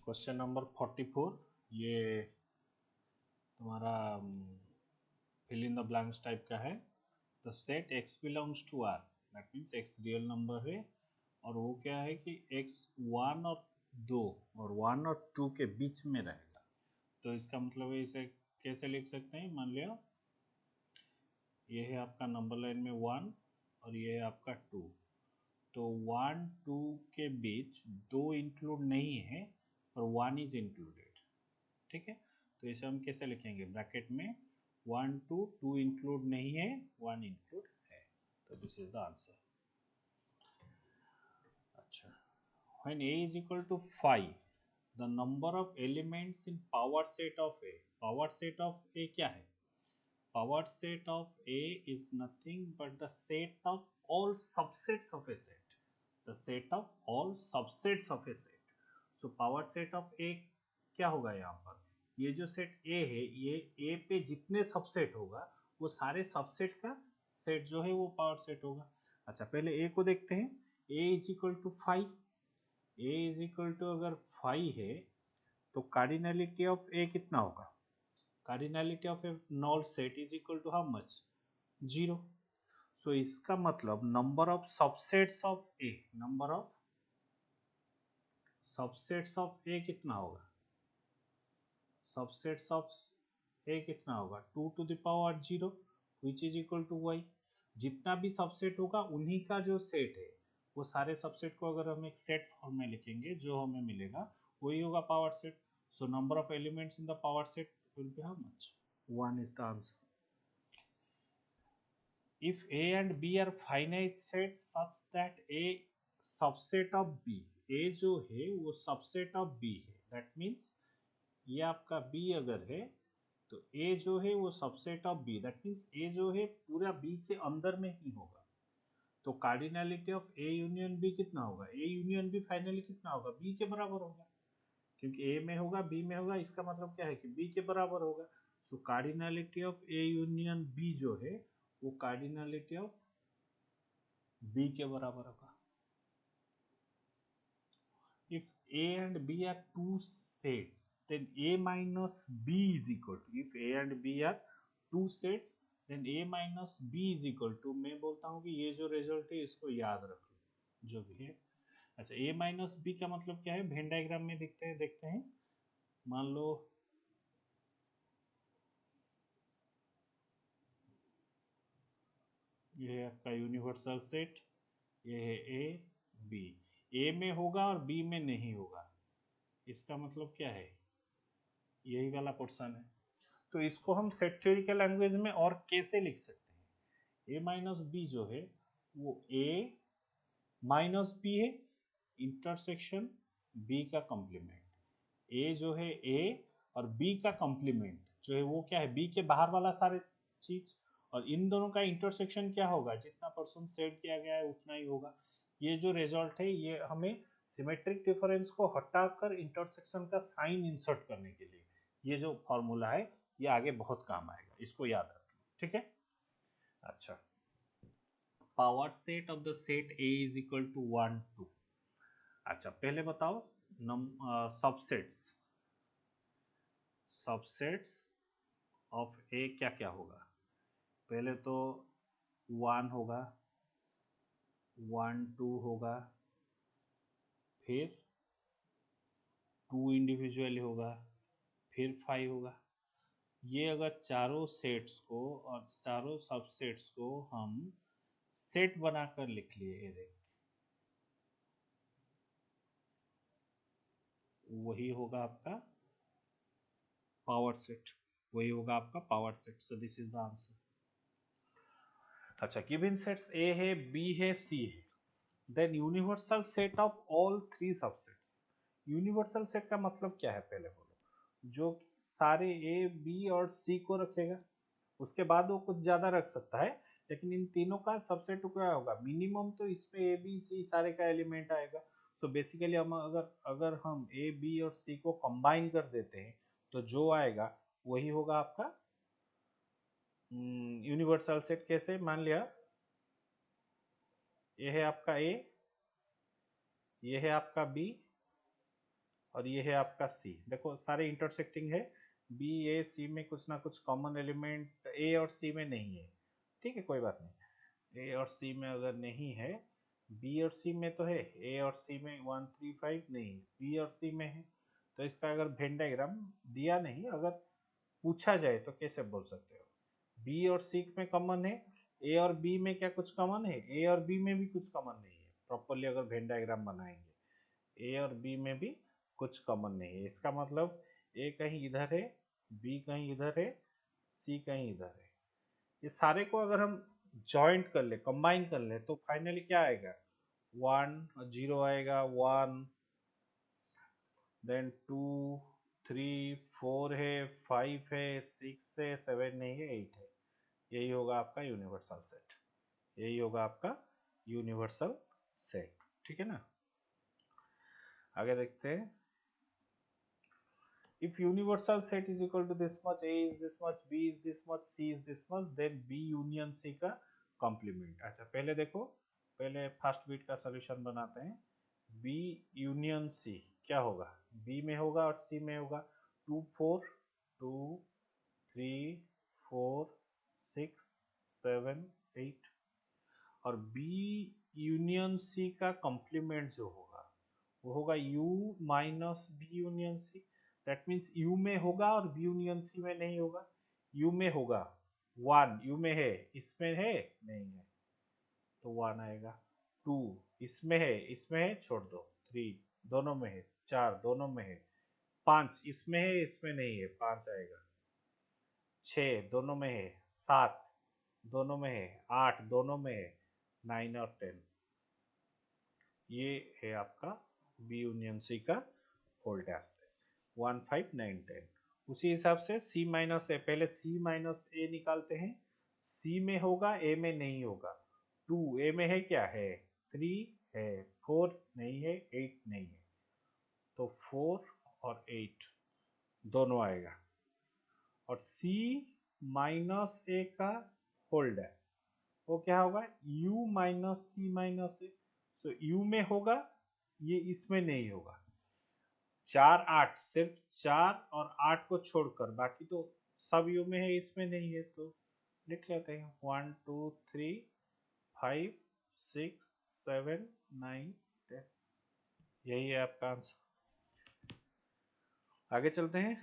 Question number 44 ये तुम्हारा fill in the blanks type का है। The set x belongs to R, that means x real number है और वो क्या है कि x 1 और 2 और 1 और 2 के बीच में रहेगा। तो इसका मतलब है इसे कैसे लिख सकते हैं। मान लिया ये है आपका नंबर लाइन में 1 और ये है आपका 2, तो 1 2 के बीच 2 इंक्लूड नहीं है और 1 इज इंक्लूडेड। ठीक है, तो इसे हम कैसे लिखेंगे, ब्रैकेट में 1 2 2 इंक्लूड नहीं है, 1 इंक्लूड है, तो दिस इज द आंसर। अच्छा, when a is equal to 5 the number of elements in power set of a, power set of a क्या है, power set of a is nothing but the set of all subsets of a set, the set of all subsets of a set. so power set of a क्या होगा, यहाँ पर ये जो set a है, ये a पे जितने सबसेट होगा वो सारे सबसेट का सेट जो है वो पावर सेट होगा। अच्छा, पहले a को देखते हैं। a is equal to 5, a is equal to अगर 5 है तो कार्डिनलिटी ऑफ a कितना होगा, cardinality of a null set is equal to how much, 0। So इसका मतलब number of subsets of A, number of subsets of A कितना होगा, subsets of A कितना होगा 2 to the power 0 which is equal to y। जितना भी subset होगा उन्हीं का जो सेट है वो सारे सबसेट को अगर हम एक सेट फॉर्म में लिखेंगे जो हमें मिलेगा वही होगा power set. So number of elements in the power set will be how much, 1 is the answer। if a and b are finite sets such that a subset of b, a जो है वो subset of b है, that means ये आपका b अगर है तो a जो है वो subset of b, that means a जो है पूरा b के अंदर में ही होगा। तो cardinality of a union b कितना होगा, a यूनियन b फाइनली कितना होगा, b के बराबर होगा, क्योंकि a में होगा b में होगा, इसका मतलब क्या है कि b के बराबर होगा। So cardinality of a union b जो है वो कार्डिनलिटी ऑफ b के बराबर होगा। if a and b are two sets then a minus b is equal to, if a and b are two sets then a minus b is equal to, मैं बोलता हूँ कि ये जो result है इसको याद रख लो जो भी है। अच्छा, a माइनस बी का मतलब क्या है, वेन डायग्राम में देखते हैं। मान लो ये है आपका यूनिवर्सल सेट, ये है ए बी, ए में होगा और बी में नहीं होगा, इसका मतलब क्या है, यही वाला पोर्शन है। तो इसको हम सेट थ्योरी के लैंग्वेज में और कैसे लिख सकते हैं, ए माइनस बी जो है वो ए माइनस बी है इंटरसेक्शन बी का कॉम्प्लीमेंट, ए जो है ए और बी का कॉम्प्लीमेंट जो है वो क्या है, बी के बाहर वाला सारे चीज, और इन दोनों का इंटरसेक्शन क्या होगा, जितना परसेंट सेट किया गया है उतना ही होगा। ये जो रिजल्ट है ये हमें सिमेट्रिक डिफरेंस को हटाकर इंटरसेक्शन का साइन इंसर्ट करने के लिए ये जो फॉर्मूला है ये आगे बहुत काम आएगा, इसको याद रखना, ठीक है। अच्छा, power set of the set A is equal to 1 2। अच्छा, पहले बताओ सबसेट्स, सबसेट्स ऑफ ए क्या क्या होगा। पहले तो 1 होगा, 1 2 होगा, फिर 2 इंडिविजुअली होगा, फिर 5 होगा। ये अगर चारों सेट्स को और चारों सबसेट्स को हम सेट बनाकर लिख लिए, ये देख वही होगा आपका पावर सेट, वही होगा आपका power set. So this is the answer. अच्छा, गिवन सेट्स ए है, बी है, सी है, then universal set of all three subsets. Universal set का मतलब क्या है पहले बोलो, जो सारे ए बी और सी को रखेगा, उसके बाद वो कुछ ज्यादा रख सकता है, लेकिन इन तीनों का सबसेट क्या होगा, मिनिमम तो इसमें ए बी सी सारे का एलिमेंट आएगा। सो बेसिकली हम अगर हम ए बी और सी को कंबाइन कर देते हैं तो जो आएगा वही होगा आपका यूनिवर्सल सेट। कैसे, मान लिया ये है आपका ए, ये है आपका बी और ये है आपका सी। देखो सारे इंटरसेक्टिंग है, बी ए सी में कुछ ना कुछ कॉमन एलिमेंट ए और सी में नहीं है, ठीक है कोई बात नहीं। ए और सी में अगर नहीं है, बी और सी में तो है, ए और सी में 1 3 5 नहीं, बी और सी में है। तो इसका अगर वेन डायग्राम दिया नहीं, अगर पूछा जाए तो कैसे बोल सकते हो? बी और सी में कॉमन है, ए और बी में क्या कुछ कॉमन है? ए और बी में भी कुछ कॉमन नहीं है। प्रॉपरली अगर वेन डायग्राम बनाएंगे, ए और बी में भी कुछ कॉमन नहीं है। इसका मतलब ए कहीं इधर है, बी कहीं इधर है, सी कहीं इधर है। ये सारे को अगर हम जॉइंट कर ले, कंबाइन कर ले, तो फाइनली क्या आएगा? 1 0 आएगा, 1 देन 2 3 4 है, 5 है, 6 है, 7 नहीं है, 8 है। यही होगा आपका यूनिवर्सल सेट, यही होगा आपका यूनिवर्सल सेट, ठीक है ना। आगे देखते हैं। If universal set is equal to this much, A is this much, B is this much, C is this much, then B union C का कॉम्प्लीमेंट। अच्छा पहले देखो, पहले फर्स्ट बीट का सॉल्यूशन बनाते हैं। B यूनियन C क्या होगा? B में होगा और C में होगा। 2 4 2 3 4 6 7 8। और B यूनियन C का कॉम्प्लीमेंट जो होगा वो होगा U minus B union C। That means U में होगा और B यूनियन C में नहीं होगा। U में होगा 1, U में है, इसमें है नहीं है, तो 1 आएगा। 2 इसमें है, छोड़ दो। 3 दोनों में है, 4 दोनों में है, 5 इसमें है, इसमें नहीं है, 5 आएगा। 6 दोनों में है, 7 दोनों में है, 8 दोनों में है, 9 और 10। ये है आपका बी यूनियन सी का होल डैश है। 1 5 9 10। उसी हिसाब से सी माइनस ए, पहले सी माइनस ए निकालते हैं। सी में होगा, ए में नहीं होगा। 2 ए में है, क्या है? 3 है, 4 नहीं है, 8 नहीं है, तो 4 और 8 दोनों आएगा। और सी माइनस ए का होल डैश वो क्या होगा? u माइनस सी माइनस ए। तो u में होगा, ये इसमें नहीं होगा। 4 8 सिर्फ 4 और 8 को छोड़कर बाकी तो सब u में है, इसमें नहीं है, तो लिख लेते हैं 1 2 3 5 6 7 9 10। यही है आपका आंसर। आगे चलते हैं।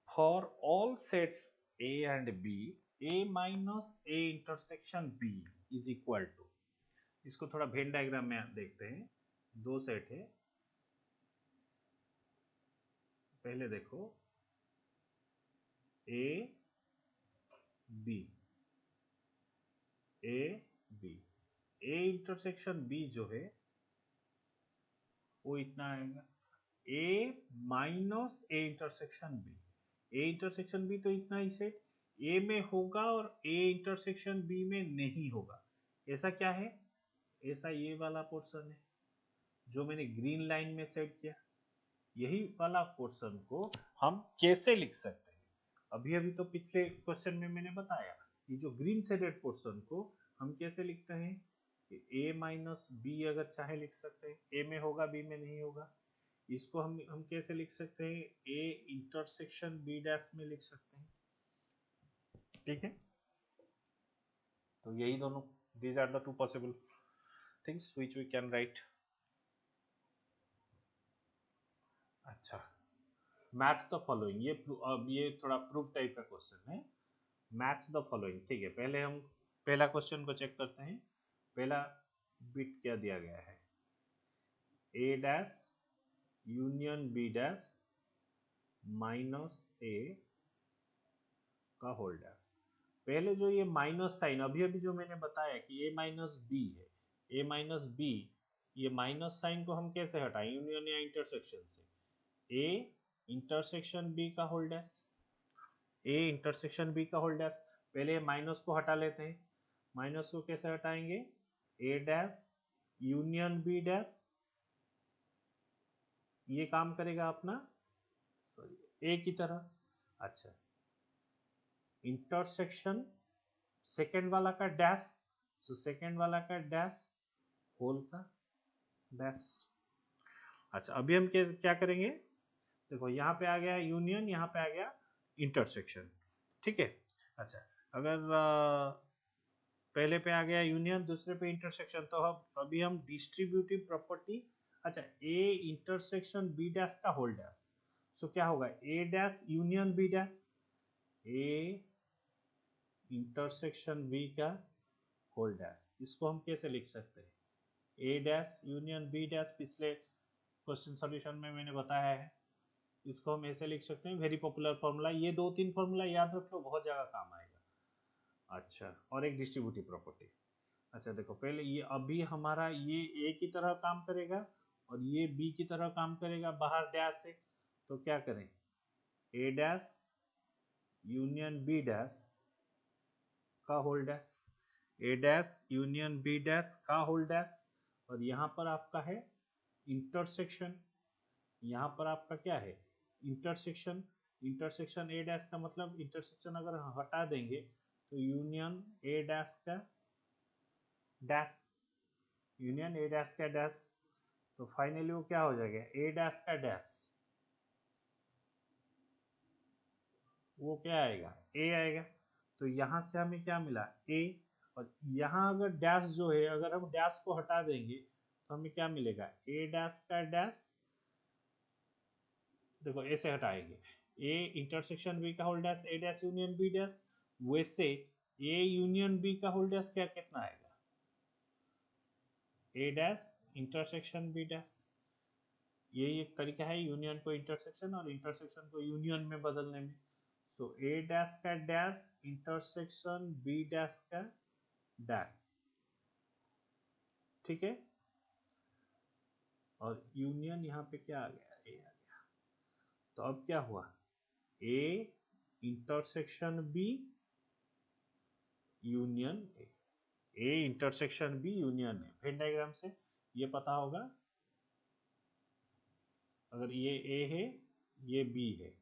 For all sets A and B, A minus A intersection B is equal to, इसको थोड़ा वेन डायग्राम में देखते हैं। दो सेट है, पहले देखो A B, A B, A intersection B जो है वो इतना आएगा। A minus A intersection B, A intersection B तो इतना ही सेट A में होगा और A इंटरसेक्शन B में नहीं होगा। ऐसा क्या है? ऐसा ये वाला पोर्शन है जो मैंने ग्रीन लाइन में सेट किया। यही वाला पोर्शन को हम कैसे लिख सकते हैं? अभी अभी तो पिछले क्वेश्चन में मैंने बताया, ये जो ग्रीन शेडेड पोर्शन को हम कैसे लिखते हैं? ए माइनस बी अगर चाहे लिख सकते हैं, ए में होगा बी में नहीं होगा। इसको हम कैसे लिख सकते हैं? ए इंटरसेक्शन बी डैश में लिख सकते हैं, ठीक है। तो यही दोनों, these are the two possible things which we can write। अच्छा, मैच द फॉलोइंग, ये अब ये थोड़ा प्रूफ टाइप का क्वेश्चन है। मैच द फॉलोइंग, ठीक है। पहले हम पहला क्वेश्चन को चेक करते हैं। पहला बिट क्या दिया गया है? A dash union B dash minus A का होल डैश। पहले जो ये माइनस साइन अभी अभी जो मैंने बताया कि ए माइनस बी है, ए माइनस बी, ये माइनस साइन को हम कैसे हटाएं? यूनियन या इंटरसेक्शन से। ए इंटरसेक्शन बी का whole dash, A intersection B का होल डैश। पहले माइनस को हटा लेते हैं। माइनस को कैसे हटाएंगे? A dash union B dash, ये काम करेगा अपना सॉरी ए की तरह। अच्छा, इंटरसेक्शन सेकेंड वाला का डैश, सो सेकेंड वाला का डैश होल का डैश। अच्छा अभी हम क्या करेंगे, देखो यहाँ पे आ गया यूनियन, यहाँ पे आ गया इंटरसेक्शन, ठीक है। अच्छा अगर पहले पे आ गया यूनियन, दूसरे पे इंटरसेक्शन, तो हम अभी हम डिस्ट्रीब्यूटिव प्रॉपर्टी, अच्छा ए इंटरसेक्शन बी डैश का होल डैश, सो क्या होगा A dash union B dash, A intersection B का होल डैश। इसको हम कैसे लिख सकते हैं, A dash union B dash, पिछले क्वेश्चन सॉल्यूशन में मैंने बताया है। इसको हम ऐसे लिख सकते हैं, वेरी पॉपुलर फॉर्मूला, ये 2-3 फॉर्मूला याद रख लो, बहुत जगह काम आएगा। अच्छा और एक डिस्ट्रीब्यूटिव प्रॉपर्टी। अच्छा देखो पहले ये अभी हमारा ये ए की तरह काम करेगा और ये बी की तरह काम करेगा, बाहर डैश है, तो क्या करें, ए डैश यूनियन बी डैश का होल डैश, ए डैश यूनियन बी डैश का होल डैश, और यहाँ पर आपका है इंटरसेक्शन, यहाँ पर आपका क्या है इंटरसेक्शन, इंटरसेक्शन ए डैश का मतलब इंटरसेक्शन अगर हटा देंगे तो यूनियन ए डैश का डैश, यूनियन ए डैश का डैश, तो फाइनली वो क्या हो जाएगा ए डैश का डैश, वो क्या आएगा ए आएगा। तो यहाँ से हमें क्या मिला ए, और यहाँ अगर डैश जो है अगर हम डैश को हटा देंगे तो हमें क्या मिलेगा ए डैश का डैश, देखो ए से हटाएंगे ए इंटरसेक्शन बी का होल डैश ए डैश यूनियन बी डैश, वैसे ए यूनियन बी का होल डैश क्या कितना आएगा ए डैश इंटरसेक्शन बी डैश। यही एक तरीका है यूनियन को इंटरसेक्शन और इंटरसेक्शन को यूनियन में बदलने में। सो ए डैश का डैश इंटरसेक्शन बी डैश का डैश, ठीक है। और यूनियन यहाँ पे क्या आ गया ए आ गया, तो अब क्या हुआ A intersection B union A, A intersection B union A. Venn diagram से ये पता होगा, अगर ये ए है ये बी है,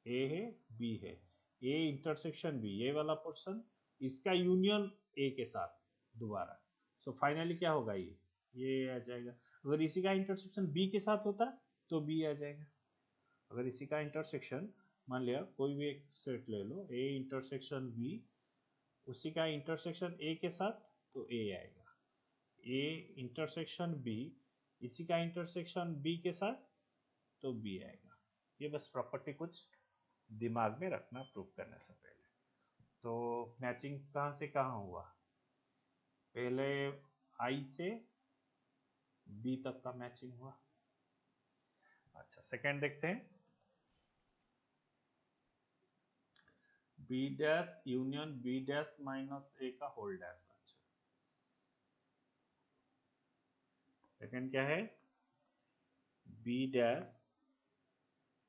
ए है बी है, ए इंटरसेक्शन बी ये वाला पोर्शन, इसका यूनियन ए के साथ दोबारा, सो फाइनली क्या होगा ये आ जाएगा। अगर इसी का इंटरसेक्शन बी के साथ होता तो बी आ जाएगा, अगर इसी का इंटरसेक्शन मान लिया कोई भी एक सेट ले लो ए इंटरसेक्शन बी, उसी का इंटरसेक्शन ए के साथ तो ए आएगा, ए इंटरसेक्शन बी इसी का इंटरसेक्शन बी के साथ तो बी आएगा। ये बस प्रॉपर्टी कुछ दिमाग में रखना प्रूफ करने से पहले। तो मैचिंग कहाँ से कहाँ हुआ, पहले आई से बी तक का मैचिंग हुआ। अच्छा सेकंड देखते हैं, B dash union B dash minus A का होल डैश। अच्छा सेकंड क्या है, B dash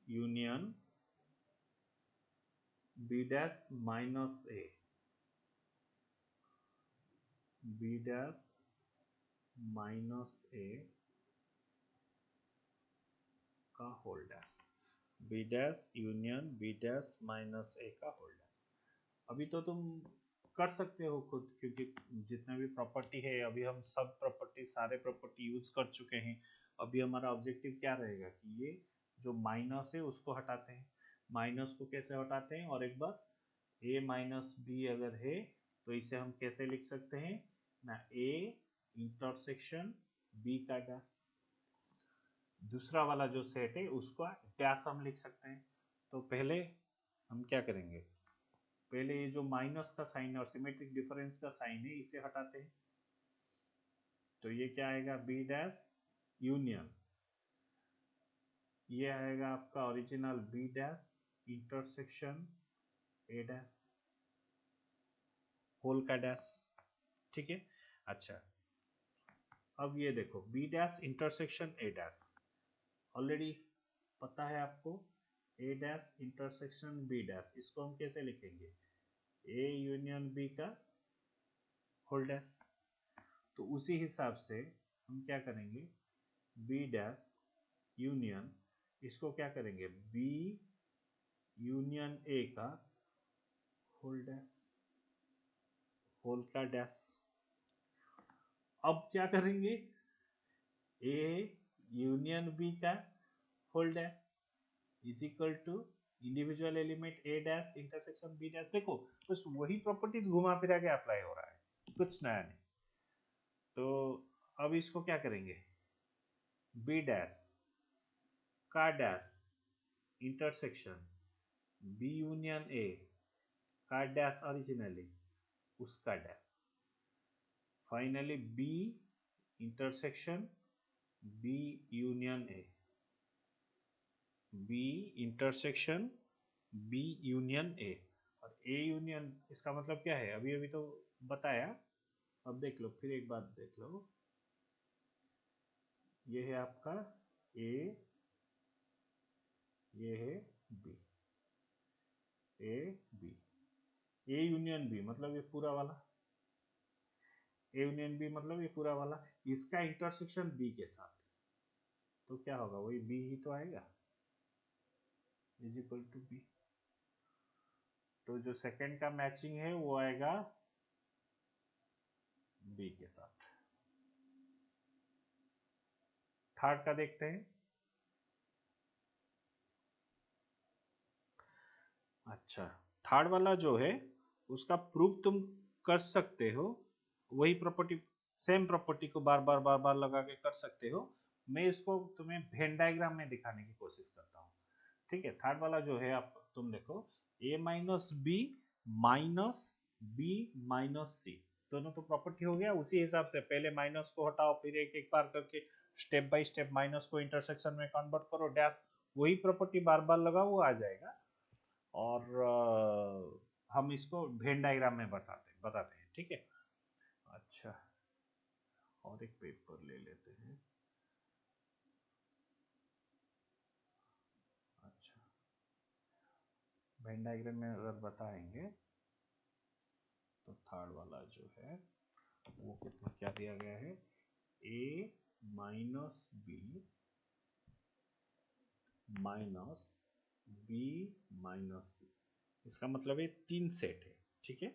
union B dash minus A, B dash minus A का whole dash, B dash union B dash minus A का whole dash. अभी तो तुम कर सकते हो खुद, क्योंकि जितना भी प्रॉपर्टी है अभी हम सब प्रॉपर्टी सारे प्रॉपर्टी यूज कर चुके हैं। अभी हमारा ऑब्जेक्टिव क्या रहेगा कि ये जो माइनस है उसको हटाते हैं, माइनस को कैसे हटाते हैं, और एक बार ए माइनस बी अगर है तो इसे हम कैसे लिख सकते हैं ना, ए इंटरसेक्शन बी का डैश, दूसरा वाला जो सेट है उसका डैश हम लिख सकते हैं। तो पहले हम क्या करेंगे, पहले ये जो माइनस का साइन है और सिमेट्रिक डिफरेंस का साइन है इसे हटाते हैं, तो ये क्या आएगा बी डैश यूनियन, ये आएगा आपका original B dash intersection A dash whole का डैश, ठीक है। अच्छा अब ये देखो B dash intersection A dash already पता है आपको, A dash intersection B dash, इसको हम कैसे लिखेंगे ए यूनियन बी का होल डैश। तो उसी हिसाब से हम क्या करेंगे बी डैश यूनियन, इसको क्या करेंगे बी यूनियन ए का होल डैश, होल का डैश। अब क्या करेंगे ए यूनियन बी का whole dash is equal to individual element A dash intersection B dash. देखो बस वही प्रॉपर्टीज घुमा फिरा के अप्लाई हो रहा है, कुछ नया नहीं। तो अब इसको क्या करेंगे, बी डैश का dash intersection B union A का डैश ओरिजिनली उसका dash, finally B intersection B union A, B intersection B union A. और ए यूनियन इसका मतलब क्या है, अभी अभी तो बताया, अब देख लो फिर एक बात देख लो, ये है आपका ए, ये है B, A B, A union B मतलब ये पूरा वाला, ए यूनियन बी मतलब ये पूरा वाला, इसका इंटरसेक्शन बी के साथ, तो क्या होगा, वही बी ही तो आएगा, इज इक्वल टू बी। तो जो सेकंड का मैचिंग है वो आएगा बी के साथ। थर्ड का देखते हैं। अच्छा, थर्ड वाला जो है उसका प्रूफ तुम कर सकते हो, वही प्रॉपर्टी, सेम प्रॉपर्टी को बार बार लगा के कर सकते हो। मैं इसको तुम्हें वेन डायग्राम में दिखाने की कोशिश करता हूँ, ठीक है। थर्ड वाला जो है आप तुम देखो, a माइनस बी माइनस सी, दोनों तो प्रॉपर्टी हो गया। उसी हिसाब से पहले माइनस को हटाओ, फिर एक एक बार करके स्टेप बाय स्टेप माइनस को इंटरसेक्शन में कन्वर्ट करो, डैश, वही प्रॉपर्टी बार बार लगाओ, वो आ जाएगा। और हम इसको वेन डायग्राम में बताते हैं, ठीक है। अच्छा, और एक पेपर ले लेते हैं। अच्छा, वेन डायग्राम में अगर बताएंगे तो थर्ड वाला जो है वो कितना क्या दिया गया है, a minus B minus B minus C, इसका मतलब ये तीन सेट है, ठीक है।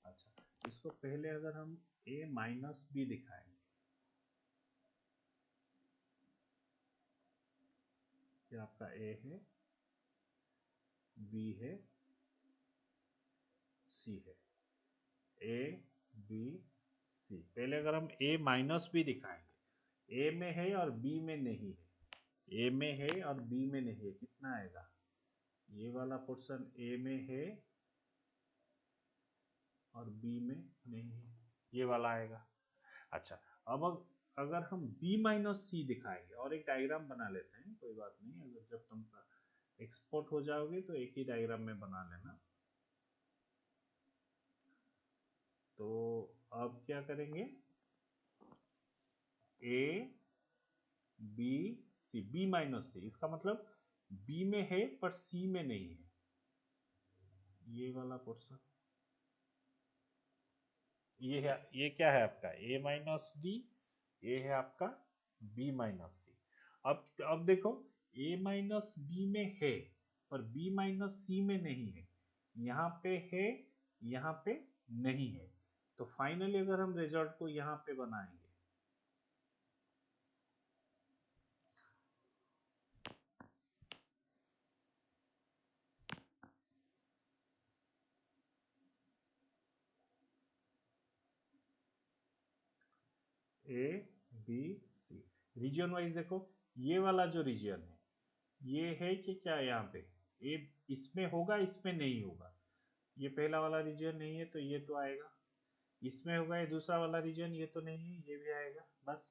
अच्छा, इसको पहले अगर हम a माइनस बी दिखाएंगे, ये आपका a है, b है, c है, a b c। पहले अगर हम a माइनस बी दिखाएंगे, a में है और b में नहीं है, ए में है और बी में नहीं है, कितना आएगा, ये वाला पोर्शन ए में है और बी में नहीं है, ये वाला आएगा। अच्छा, अब अगर हम b माइनस सी दिखाएंगे, और एक डायग्राम बना लेते हैं, कोई बात नहीं, अगर जब तुम एक्सपोर्ट हो जाओगे तो एक ही डायग्राम में बना लेना। तो अब क्या करेंगे, a b c, b minus C, इसका मतलब b में है पर c में नहीं है, ये वाला पोर्शन, ये है, ये क्या है आपका a माइनस बी, ये है आपका b माइनस सी। अब देखो, a माइनस बी में है पर b माइनस सी में नहीं है, यहाँ पे है, यहाँ पे नहीं है। तो फाइनली अगर हम रिजल्ट को यहाँ पे बनाएंगे, A B C, region wise देखो, ये वाला जो रीजन है ये है कि क्या, यहाँ पे ए इसमें होगा, इसमें नहीं होगा, ये पहला वाला रीजन नहीं है तो ये तो आएगा, इसमें होगा ये दूसरा वाला रीजन, ये तो नहीं है, ये भी आएगा बस।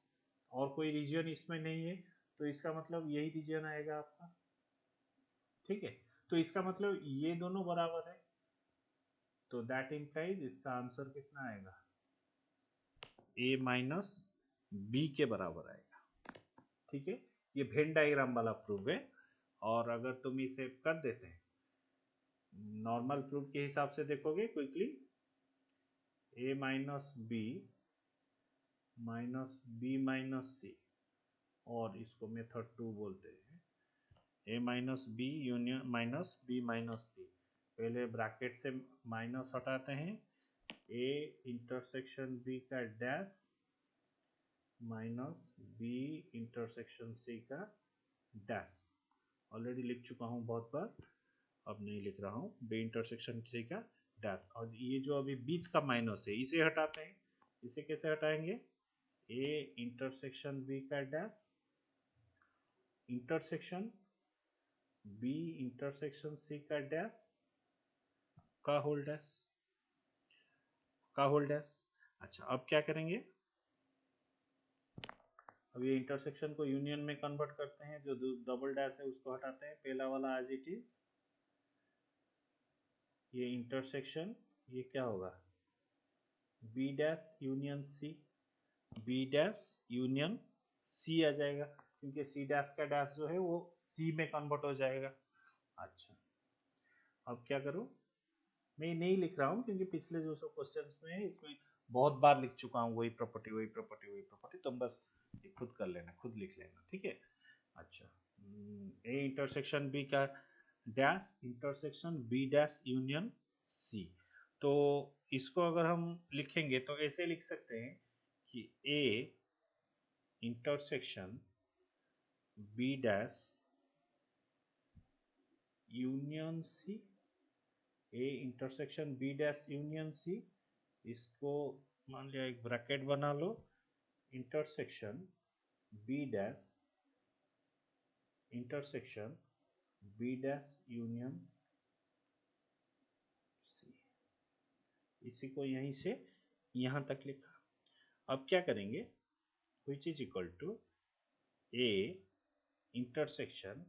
और कोई रीजन इसमें नहीं है तो इसका मतलब यही रीजन आएगा आपका, ठीक है। तो इसका मतलब ये दोनों बराबर है, तो दैट इम्प्लाइज इसका आंसर कितना आएगा, a माइनस बी के बराबर आएगा, ठीक है। ये वेन डायग्राम वाला प्रूफ है। और अगर तुम इसे कर देते हैं नॉर्मल प्रूफ के हिसाब से देखोगे quickly, a minus B minus C, और इसको मेथड 2 बोलते हैं, a minus B union minus B minus C. पहले ब्रैकेट से माइनस हटाते हैं, a इंटरसेक्शन b का dash minus B intersection C का डैश। ऑलरेडी लिख चुका हूँ बहुत बार, अब नहीं लिख रहा हूँ। बी इंटरसेक्शन सी का डैश, और ये जो अभी बीच का माइनस है इसे हटाते हैं। इसे कैसे हटाएंगे? ए इंटरसेक्शन बी का dash intersection B intersection C का डैश का होल डैश का होल डैश। अच्छा, अब क्या करेंगे? अब ये इंटरसेक्शन को यूनियन में कन्वर्ट करते हैं। जो डबल डैश है उसको हटाते हैं, पहला वाला एज इट इज। ये इंटरसेक्शन, ये क्या होगा? B dash union C, B dash union C आ जाएगा, क्योंकि सी डैश का डैश जो है वो सी में कन्वर्ट हो जाएगा। अच्छा, अब क्या करूं? मैं नहीं लिख रहा हूं क्योंकि पिछले जो सब क्वेश्चंस में है इसमें बहुत बार लिख चुका हूं, वही प्रॉपर्टी वही प्रॉपर्टी वही प्रॉपर्टी। तुम बस ये खुद कर लेना, खुद लिख लेना, ठीक है? अच्छा, ए इंटरसेक्शन बी का dash intersection B dash union C. तो इसको अगर हम लिखेंगे तो ऐसे लिख सकते हैं कि A intersection B dash union C, A intersection B dash union C. इसको मान लिया एक ब्रैकेट बना लो, intersection B dash intersection B dash union C. इसी को यहीं से यहां तक लिखा। अब क्या करेंगे? which is equal to a intersection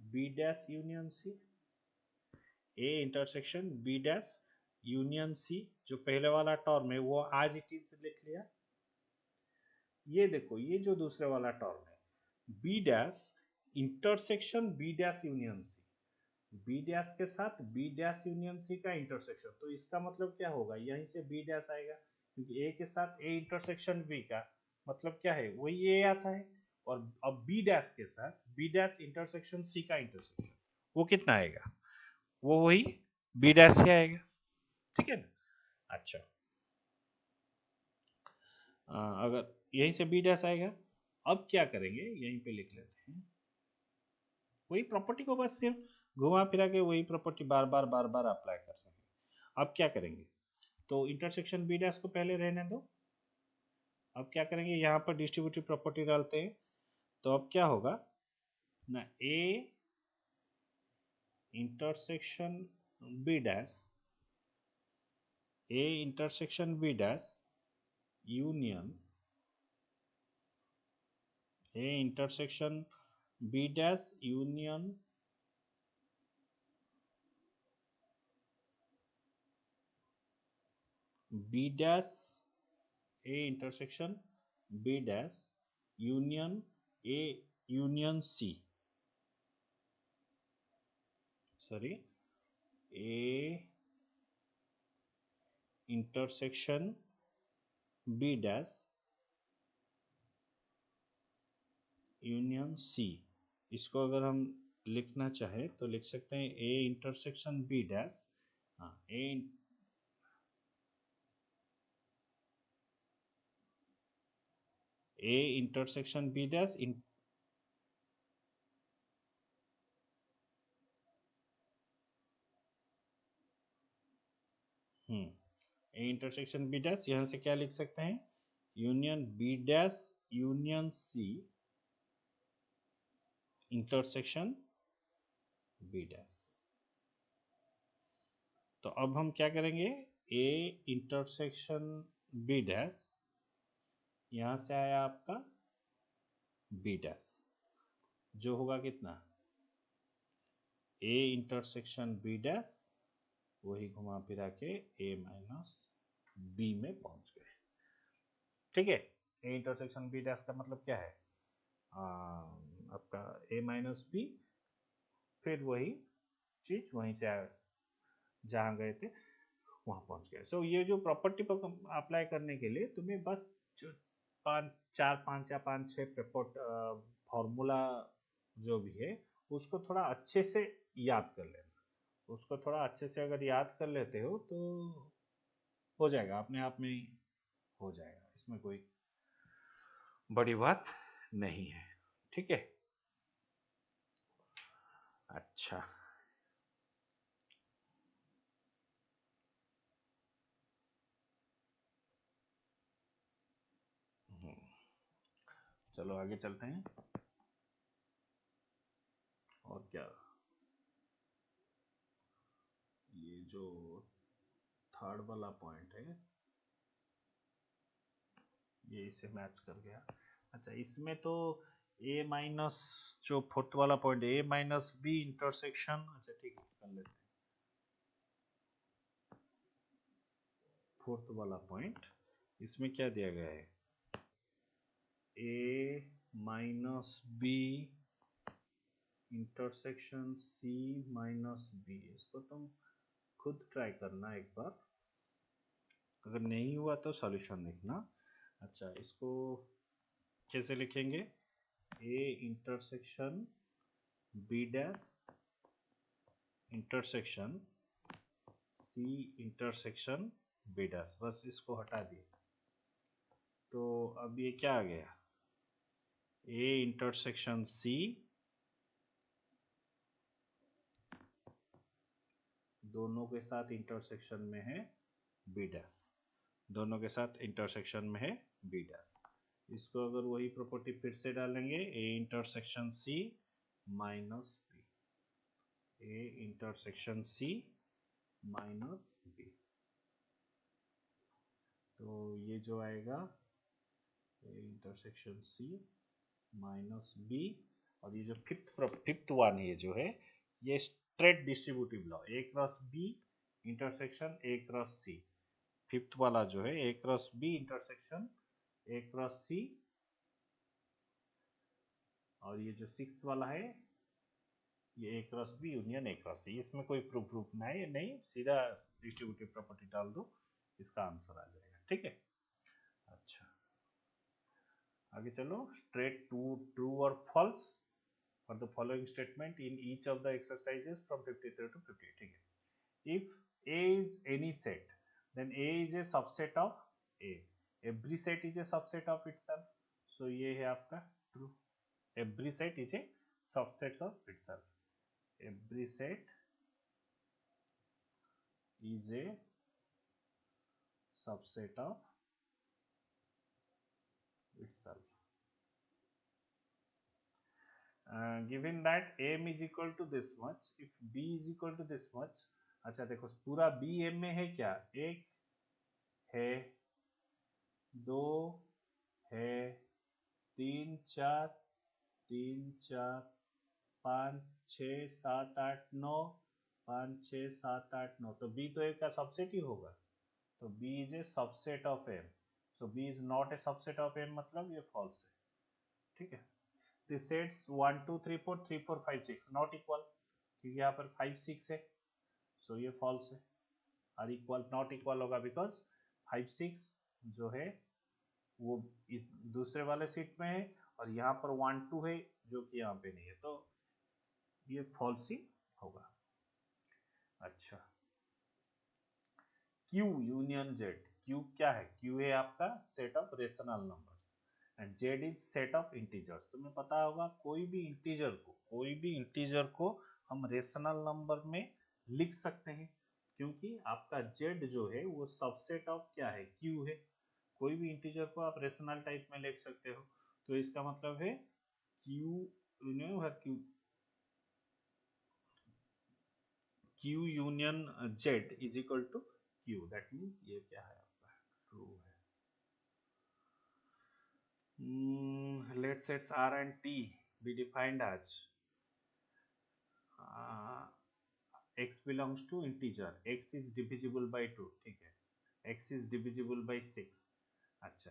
b dash union c, a intersection b dash union c। जो पहले वाला टर्म है वो आज इट इज लिख लिया। ये देखो, ये जो दूसरे वाला टर्म है b dash intersection b dash union c, b dash के साथ b डैश यूनियन c का इंटरसेक्शन। तो इसका मतलब क्या होगा? यहीं से b डैश आएगा, क्योंकि a के साथ a इंटरसेक्शन b का मतलब क्या है? वही a आता है। और अब b डैश के साथ b डैश इंटरसेक्शन c का इंटरसेक्शन, वो कितना आएगा? वो वही b डैश ही आएगा, ठीक है ना? अच्छा, अगर यहीं से b डैश आएगा, अब क्या करेंगे? यहीं पे लिख लेते हैं वही प्रॉपर्टी को, बस सिर्फ घुमा फिरा के वही प्रॉपर्टी बार बार अप्लाई कर रहे हैं। अब क्या करेंगे? तो इंटरसेक्शन बी डैश को पहले रहने दो। अब क्या करेंगे? यहाँ पर डिस्ट्रीब्यूटिव प्रॉपर्टी डालते हैं। तो अब क्या होगा ना, A intersection B dash, A intersection B dash union A intersection B dash union B dash, A intersection B dash union A union C, sorry, A intersection B dash union C. इसको अगर हम लिखना चाहे तो लिख सकते हैं ए intersection B dash, हाँ, A intersection B dash A intersection B dash, यहां से क्या लिख सकते हैं? Union B dash union C intersection B dash. तो अब हम क्या करेंगे? ए इंटरसेक्शन बी डैश, यहां से आया आपका बी डैश, जो होगा कितना? ए इंटरसेक्शन बी डैश, वही घुमा फिरा के ए माइनस बी में पहुंच गए, ठीक है? ए इंटरसेक्शन बी डैश का मतलब क्या है? आपका ए माइनस बी, फिर वही चीज वहीं से जहां गए थे वहां पहुंच गए। सो ये जो प्रॉपर्टी पर अप्लाई करने के लिए तुम्हें बस जो पांच या पांच छह फॉर्मूला जो भी है उसको थोड़ा अच्छे से याद कर लेना। उसको थोड़ा अच्छे से अगर याद कर लेते हो तो हो जाएगा, अपने आप में ही हो जाएगा, इसमें कोई बड़ी बात नहीं है। ठीक है, अच्छा चलो आगे चलते हैं। और क्या, ये जो थर्ड वाला पॉइंट है ये इसे मैच कर गया। अच्छा, इसमें तो ए माइनस, जो फोर्थ वाला point A minus B intersection, अच्छा ठीक है कर लेते हैं। फोर्थ वाला पॉइंट, इसमें क्या दिया गया है, A minus B intersection C minus B. इसको तुम खुद ट्राई करना एक बार, अगर नहीं हुआ तो सॉल्यूशन लिखना। अच्छा, इसको कैसे लिखेंगे, A intersection B dash intersection C intersection B dash, बस इसको हटा दिए तो अब ये क्या आ गया, ए इंटरसेक्शन सी दोनों के साथ इंटरसेक्शन में है बी डैश, दोनों के साथ इंटरसेक्शन में है बी डैश। इसको अगर वही प्रॉपर्टी फिर से डालेंगे, A intersection C minus B, A intersection C minus B, तो ये जो आएगा A intersection C minus B, और ये जो फिफ्थ वन ये जो है ये straight distributive law, A cross B intersection A cross C. Fifth वाला जो है A cross B intersection A cross C, और ये जो सिक्स्थ वाला है ये A cross B union A cross C. इसमें कोई प्रूफ नहीं, सीधा डिस्ट्रीब्यूटिव प्रॉपर्टी डाल दो, इसका आंसर आ जाएगा। ठीक है, अच्छा आगे चलो, स्ट्रेट ट्रू और false for the following statement in each of the exercises from 53 to 58। ठीक है, if A is any set then A is a subset of A, every set is a subset of itself, so ये है आपका true, every set is a subset of itself, every set is a subset of itself. Given that m is equal to this much, if b is equal to this much, अच्छा देखो पूरा b m में है क्या, एक है, दो है, तीन चार, तीन चार, पाँच छः सात आठ नौ, पाँच छः सात आठ नौ, तो b तो एक का सबसेट ही होगा, तो b is a subset of m, so b is not a subset of m, मतलब ये फॉल्स है। ठीक है, the sets 1 2 3 4 3 4 5 6 नॉट इक्वल, क्योंकि यहाँ पर 5 6 है, सो ये फॉल्स है। और इक्वल नॉट इक्वल होगा बिकॉज 5 6 जो है वो दूसरे वाले सीट में है, और यहाँ पर 1 2 है जो कि यहाँ पे नहीं है, तो ये फॉल्स ही होगा। अच्छा, Q यूनियन Z, Q क्या है, Q है आपका set of rational numbers and Z is set of integers. तुम्हें पता होगा कोई भी इंटीजर को हम रेशनल नंबर में लिख सकते हैं, क्योंकि आपका Z जो है वो सबसेट ऑफ क्या है, Q है। कोई भी इंटीजर को आप रेशनल टाइप में लिख सकते हो, तो इसका मतलब है Q union Z is equal to Q, that means ये क्या है आपका ट्रू है। Let sets R and T be defined as x belongs to integer, x is divisible by 2, ठीक है, x is divisible by 6। अच्छा,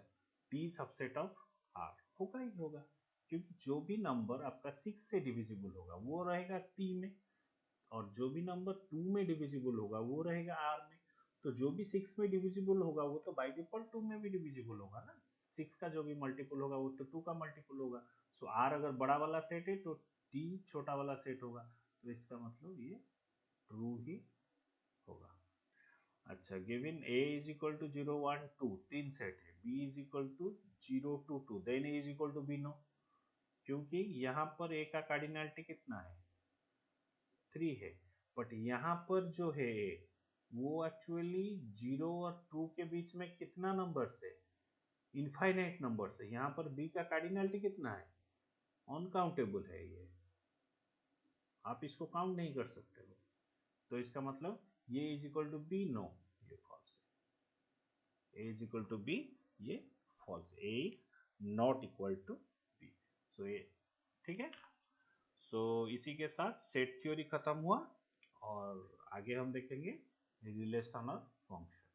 T सबसेट ऑफ R होगा ही होगा, क्योंकि जो भी नंबर आपका 6 से डिविजिबल होगा वो रहेगा T में, और जो भी नंबर 2 में डिविजिबल होगा वो रहेगा R में, तो जो भी 6 में डिविजिबल होगा वो तो बाय डिफॉल्ट 2 में भी डिविजिबल होगा ना, 6 का जो भी मल्टीपल होगा वो तो 2 का मल्टीपल होगा, सो R अगर बड़ा वाला सेट है तो T छोटा वाला सेट होगा, तो इसका मतलब ये ट्रू ही होगा। अच्छा, given A is equal to 0 1 2, तीन सेट है, b is equal to 0 to 2, then a is equal to b no, क्योंकि यहाँ पर a का कार्डिनैलिटी कितना है 3 है, बट यहाँ पर जो है वो एक्चुअली 0 और 2 के बीच में कितना नंबर है, इनफाइनाइट नंबर है। यहाँ पर b का कार्डिनैलिटी कितना है, अनकाउंटेबल है, ये आप इसको काउंट नहीं कर सकते हो, तो इसका मतलब ये is equal to B, no ये फॉल्स है, a is equal to B, ये false, a is not equal to B. So ये ठीक है। सो इसी के साथ सेट थ्योरी खत्म हुआ और आगे हम देखेंगे रिलेशन और फंक्शन।